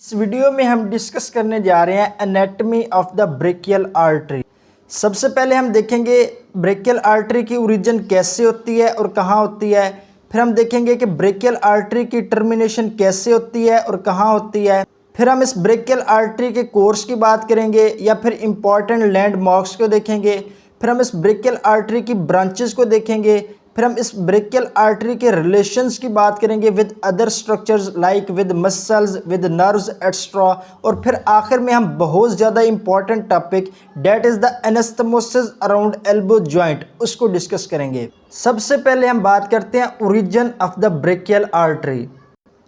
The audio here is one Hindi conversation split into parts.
इस वीडियो में हम डिस्कस करने जा रहे हैं anatomy of the brachial artery. सबसे पहले हम देखेंगे ब्रेकियल आर्टरी की ओरिजिन कैसे होती है और कहाँ होती है। फिर हम देखेंगे कि ब्रेकियल आर्टरी की टर्मिनेशन कैसे होती है और कहाँ होती है। फिर हम इस ब्रेकियल आर्टरी के कोर्स की बात करेंगे या फिर इंपॉर्टेंट लैंडमार्क्स को देखेंगे। फिर हम इस ब्रेकियल आर्टरी की ब्रांचेस को देखेंगे। फिर हम इस ब्रेकियल आर्टरी के रिलेशंस की बात करेंगे with other structures like with muscles with nerves extra. और फिर आखिर में हम बहुत ज़्यादा important topic that is the anastomosis around elbow joint उसको डिस्कस करेंगे। सबसे पहले हम बात करते हैं origin of the brachial artery.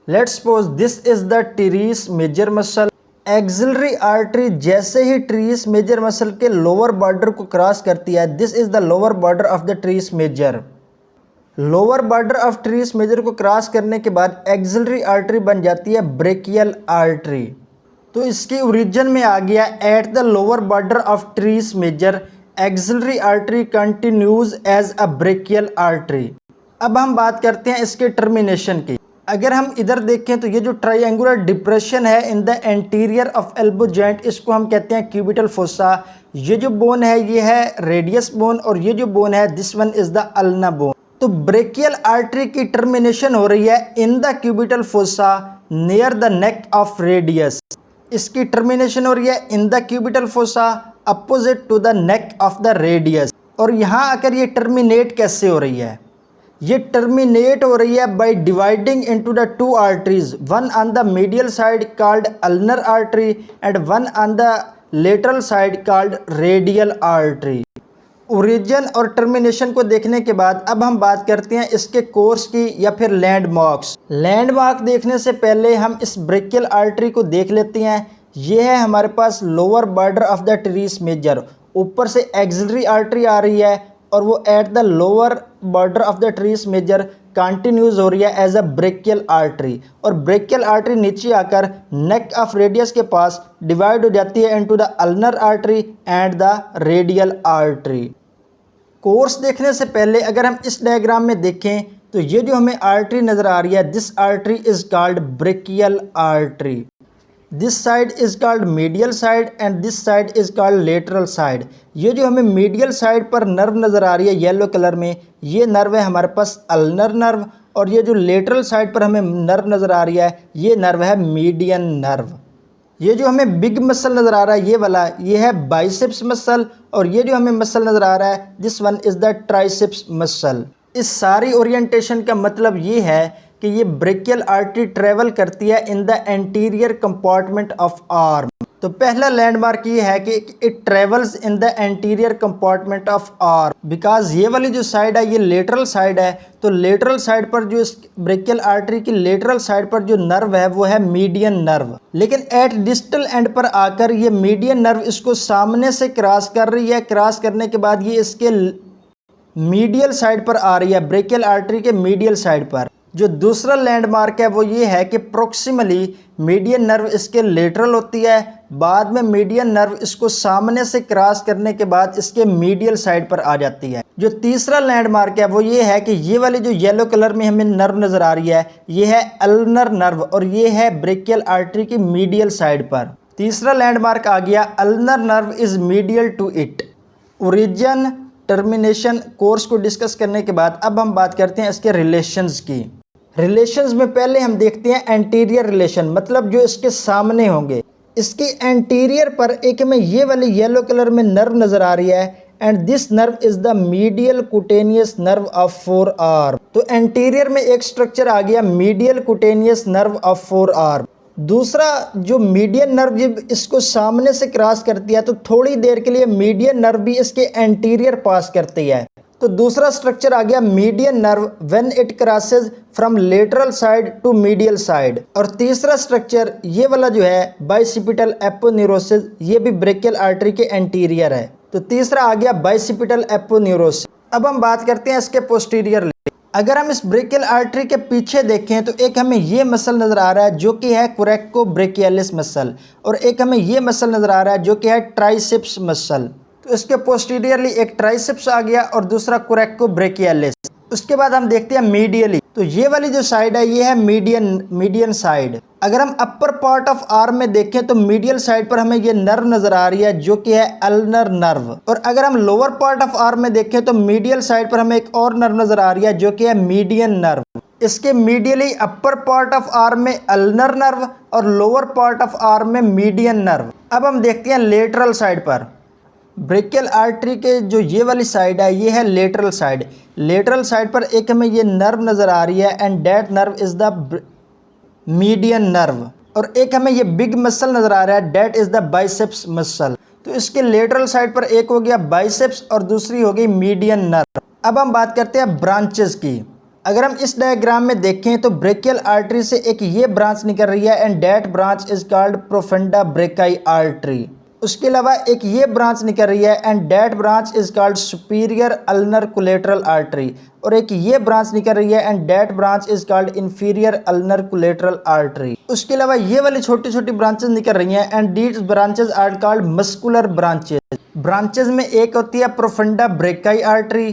Let's suppose this is the teres major muscle. Axillary artery जैसे ही टीरेस मेजर मसल के लोअर बॉर्डर को क्रॉस करती है, this is the lower border of the teres major. Lower border of teres major को क्रॉस करने के बाद एक्सिलरी आर्टरी बन जाती है ब्रेकियल आर्टरी। तो इसकी ओरिजिन में आ गया at the lower border of teres major axillary artery continues as a brachial artery. अब हम बात करते हैं इसके टर्मिनेशन की। अगर हम इधर देखें तो ये जो ट्रायंगुलर डिप्रेशन है in the anterior of elbow joint, इसको हम कहते हैं क्यूबिटल फोसा। ये जो बोन है ये है रेडियस बोन और ये जो बोन है this one is the ulna bone. तो ब्रेकियल आर्टरी की टर्मिनेशन हो रही है in the cubital fossa near the neck of radius. इसकी टर्मिनेशन हो रही है in the cubital fossa opposite to the neck of the radius. और यहाँ आकर ये टर्मिनेट कैसे हो रही है? ये टर्मिनेट हो रही है by dividing into the two arteries, one on the medial side called ulnar artery and one on the lateral side called radial artery. Origin और टर्मिनेशन को देखने के बाद अब हम बात करते हैं इसके कोर्स की या फिर लैंडमार्क्स। लैंडमार्क देखने से पहले हम इस ब्रेकियल आर्टरी को देख लेते हैं। ये है हमारे पास lower border of the teres major. ऊपर से एक्सिलरी आर्टरी आ रही है और वो at the lower border of the teres major continues हो रही है एज अ ब्रेकियल आर्टरी। और ब्रेकियल आर्टरी नीचे आकर नेक ऑफ रेडियस के पास डिवाइड हो जाती है into the ulnar artery and the radial artery. Course देखने से पहले अगर हम इस डायग्राम में देखें तो ये जो हमें आर्टरी नज़र आ रही है this artery is called brachial artery. This side is called medial side and this side is called lateral side. ये जो हमें मीडियल साइड पर नर्व नज़र आ रही है येलो कलर में, ये नर्व है हमारे पास अल्नर नर्व। और ये जो लेटरल साइड पर हमें नर्व नज़र आ रही है ये नर्व है मीडियन नर्व। ये जो हमें बिग मसल नज़र आ रहा है ये वाला, ये है बाइसेप्स मसल। और ये जो हमें मसल नज़र आ रहा है this one is the triceps muscle. इस सारी ओरिएंटेशन का मतलब ये है कि ये ब्रेकियल आर्टरी ट्रेवल करती है in the anterior compartment of arm. तो पहला लैंडमार्क ये है कि it travels in the anterior compartment of arm because ये वाली जो साइड है ये लेटरल साइड है। तो लेटरल साइड पर जो इस ब्रेकियल आर्टरी की लेटरल साइड पर जो नर्व है वो है मीडियन नर्व। लेकिन एट डिस्टल एंड पर आकर ये मीडियन नर्व इसको सामने से क्रॉस कर रही है। क्रॉस करने के बाद ये इसके मीडियल साइड पर आ रही है, ब्रेकियल आर्टरी के मीडियल साइड पर। जो दूसरा लैंडमार्क है वो ये है कि प्रोक्सिमली मीडियन नर्व इसके लेटरल होती है, बाद में मीडियन नर्व इसको सामने से क्रॉस करने के बाद इसके मीडियल साइड पर आ जाती है। जो तीसरा लैंडमार्क है वो ये है कि ये वाली जो येलो कलर में हमें नर्व नज़र आ रही है ये है अल्नर नर्व और ये है ब्रेकियल आर्टरी की मीडियल साइड पर। तीसरा लैंडमार्क आ गया ulnar nerve is medial to it. Origin termination course को डिस्कस करने के बाद अब हम बात करते हैं इसके रिलेशंस की। रिलेशंस में पहले हम देखते हैं एंटीरियर रिलेशन, मतलब जो इसके सामने होंगे। इसके एंटीरियर पर एक में ये वाली येलो कलर में नर्व नज़र आ रही है and this nerve is the medial cutaneous nerve of four arm. तो एंटीरियर में एक स्ट्रक्चर आ गया medial cutaneous nerve of four arm. दूसरा जो मीडियन नर्व जब इसको सामने से क्रॉस करती है तो थोड़ी देर के लिए मीडियन नर्व भी इसके एंटीरियर पास करती है। तो दूसरा स्ट्रक्चर आ गया median nerve when it crosses from lateral side to medial side. और तीसरा स्ट्रक्चर ये वाला जो है बाइसिपिटल एपोन्यूरोसिस, ये भी ब्रेकियल आर्टरी के एंटीरियर है। तो तीसरा आ गया बाइसिपिटल एपोन्यूरोसिस। अब हम बात करते हैं इसके पोस्टीरियर। अगर हम इस ब्रेकियल आर्टरी के पीछे देखें तो एक हमें ये मसल नज़र आ रहा है जो कि है कोरेक्को ब्रेकियलिस मसल और एक हमें ये मसल नज़र आ रहा है जो कि है ट्राइसेप्स मसल। तो इसके पोस्टीरियरली एक ट्राइसेप्स आ गया और दूसरा कोरेक्को ब्रेकियलिस। उसके बाद हम देखते हैं मीडियली। तो ये वाली जो साइड है ये है मीडियन साइड। अगर हम अपर पार्ट ऑफ आर्म में देखें तो मीडियल साइड पर हमें ये नर्व नजर आ रही है जो कि है अल्नर नर्व। और अगर हम लोअर पार्ट ऑफ आर्म में देखें तो मीडियल साइड पर हमें एक और नर्व नजर आ रही है जो कि है मीडियन नर्व। इसके medially upper part of arm में अल्नर नर्व और लोअर पार्ट ऑफ आर्म में मीडियन नर्व। अब हम देखते हैं लेटरल साइड पर। ब्रेकियल आर्टरी के जो ये वाली साइड है ये है लेटरल साइड। लेटरल साइड पर एक हमें ये नर्व नज़र आ रही है and that nerve is the median nerve. और एक हमें ये बिग मसल नज़र आ रहा है that is the biceps muscle. तो इसके लेटरल साइड पर एक हो गया बाइसेप्स और दूसरी हो गई मीडियन नर्व। अब हम बात करते हैं ब्रांचेस की। अगर हम इस डायग्राम में देखें तो ब्रेकियल आर्टरी से एक ये ब्रांच निकल रही है and that branch is called profunda brachii artery. उसके अलावा एक ये ब्रांच निकल रही है and that branch is called superior ulnar collateral artery. और एक ये ब्रांच निकल रही है and that branch is called inferior ulnar collateral artery. उसके अलावा ये वाली छोटी छोटी ब्रांचेस निकल रही हैं and these branches are called muscular branches. Branches में एक होती है प्रोफंडा ब्रेकाई आर्टरी,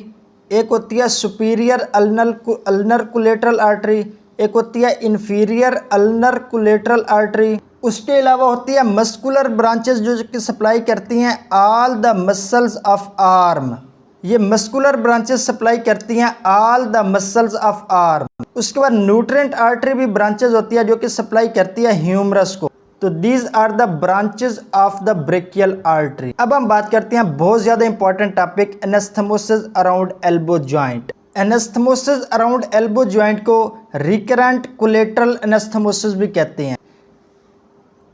एक होती है सुपीरियर अल्नर कोलेटरल आर्टरी, एक होती है इंफीरियर अल्नर कोलेटरल आर्टरी। उसके अलावा होती है मस्कुलर ब्रांचेस जो कि सप्लाई करती हैं all the muscles of arm. ये मस्कुलर ब्रांचेस सप्लाई करती हैं all the muscles of arm. उसके बाद न्यूट्रिएंट आर्टरी भी ब्रांचेस होती है जो कि सप्लाई करती है ह्यूमरस को। तो these are the branches of the brachial artery. अब हम बात करते हैं बहुत ज़्यादा important topic anastomosis around elbow joint. Anastomosis around elbow joint को रिकरेंट कोलेटरल एनास्थेमोसिस भी कहते हैं।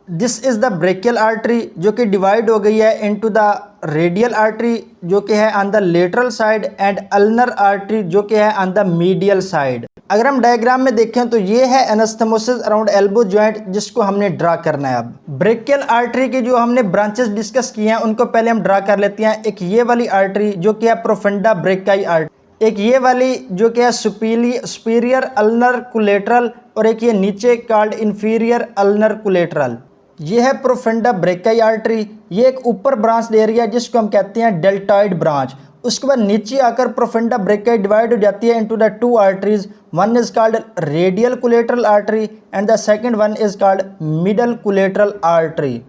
This is the brachial artery जो कि डिवाइड हो गई है इनटू द रेडियल आर्टरी जो कि है on the lateral side and ulnar artery जो कि है ऑन द मीडियल साइड। अगर हम डायग्राम में देखें तो ये है एनास्थेमोसिस अराउंड एल्बो जॉइंट जिसको हमने ड्रा करना है। अब ब्रेकियल आर्टरी की जो हमने ब्रांचेस डिस्कस किए हैं उनको पहले हम ड्रा कर लेते हैं। एक ये वाली आर्टरी जो कि है प्रोफंडा ब्रेकाई आर्टरी, एक ये वाली जो कि है सुपीरियर अल्नर कोलेटरल और एक ये नीचे कॉल्ड इंफीरियर अल्नर कोलेटरल। ये है प्रोफंडा ब्रेकाई आर्टरी। ये एक ऊपर ब्रांच ले रही है जिसको हम कहते हैं डेल्टॉइड ब्रांच। उसके बाद नीचे आकर प्रोफंडा ब्रेकाई डिवाइड हो जाती है into the two arteries. One is called radial collateral artery and the second one is called middle collateral artery.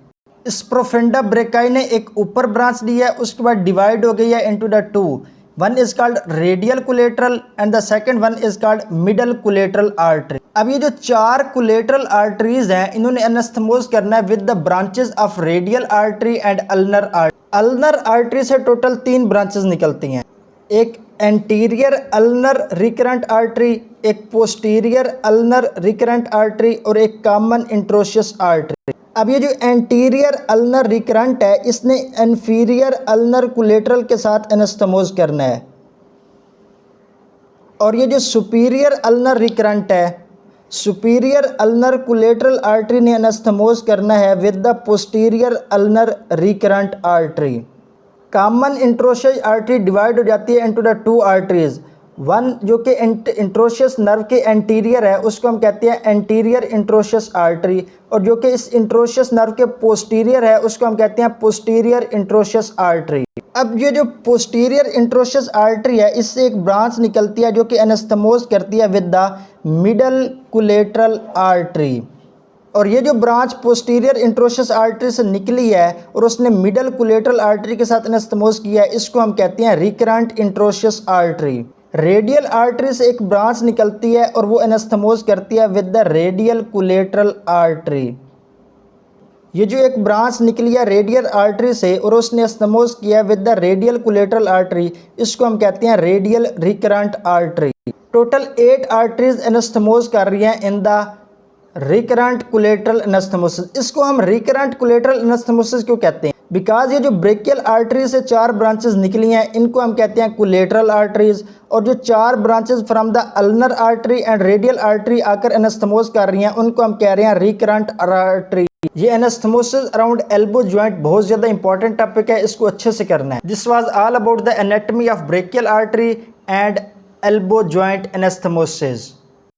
इस प्रोफंडा ब्रेकाई ने एक ऊपर ब्रांच ली है, उसके बाद डिवाइड हो गई है into the two. One is called radial collateral and the second one is called middle collateral artery. अब ये जो चार कोलेटरल आर्टरीज हैं इन्होंने एनास्थेमोस करना है with the branches of radial artery and ulnar artery. Ulnar artery से टोटल 3 ब्रांचेस निकलती हैं, एक एंटीरियर अल्नर रिकरेंट आर्टरी, एक पोस्टीरियर अल्नर रिकरेंट आर्टरी और एक कॉमन इंट्रोशियस आर्टरी। अब ये जो एंटीरियर अल्नर रिकरेंट है इसने इंफीरियर अल्नर कोलेटरल के साथ एनास्थेमोस करना है और ये जो सुपीरियर अल्नर रिकरेंट है सुपीरियर अल्नर कोलेटरल आर्टरी ने एनास्थेमोस करना है with the posterior ulnar recurrent artery. Common interosseous artery divide हो जाती है into the two arteries. One जो कि इंट्रोशियस नर्व के एंटीरियर है उसको हम कहते हैं एंटीरियर इंट्रोशियस आर्टरी और जो कि इस इंट्रोशियस नर्व के पोस्टीरियर है उसको हम कहते हैं पोस्टीरियर इंट्रोशियस आर्टरी। अब ये जो पोस्टीरियर इंट्रोशियस आर्टरी है इससे एक ब्रांच निकलती है जो कि एनास्थेमोस करती है with the middle collateral artery. और ये जो ब्रांच पोस्टीरियर इंट्रोशियस आर्टरी से निकली है और उसने मिडल कोलेटरल आर्टरी के साथ एनास्थेमोस किया है इसको हम कहते हैं recurrent interosseous artery. Radial artery से एक ब्रांच निकलती है और वो एनास्थेमोस करती है with the radial collateral artery. ये जो एक ब्रांच निकली है रेडियल आर्टरी से और उसने एनास्थेमोस किया with the radial collateral artery इसको हम कहते हैं radial recurrent artery. Total 8 arteries anastomose कर रही हैं in the recurrent collateral anastomosis. इसको हम रिकरेंट कोलेटरल एनास्थेमोसिस क्यों कहते हैं? बिकॉज ये जो ब्रेकियल आर्टरी से 4 ब्रांचेस निकली हैं इनको हम कहते हैं कोलेटरल आर्टरीज और जो 4 branches from the ulnar artery and radial artery आकर एनास्थेमोस कर रही हैं उनको हम कह रहे हैं रिकरेंट आर्टरी। ये एनास्थेमोसिस अराउंड एल्बो जॉइंट बहुत ज़्यादा इंपॉर्टेंट टॉपिक है, इसको अच्छे से करना है। This was all about the anatomy of brachial artery and elbow joint एनास्थेमोसिस।